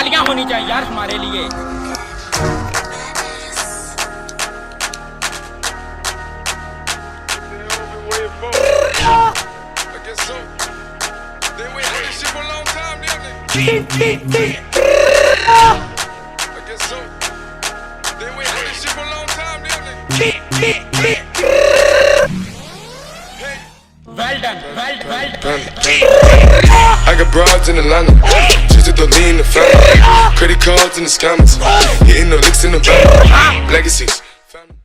तालियां होनी चाहिए यार हमारे लिए। Well done, well done. I got broads in Atlanta, just to lean the family. Credit cards in the scammers, hitting the licks in the back. Legacies.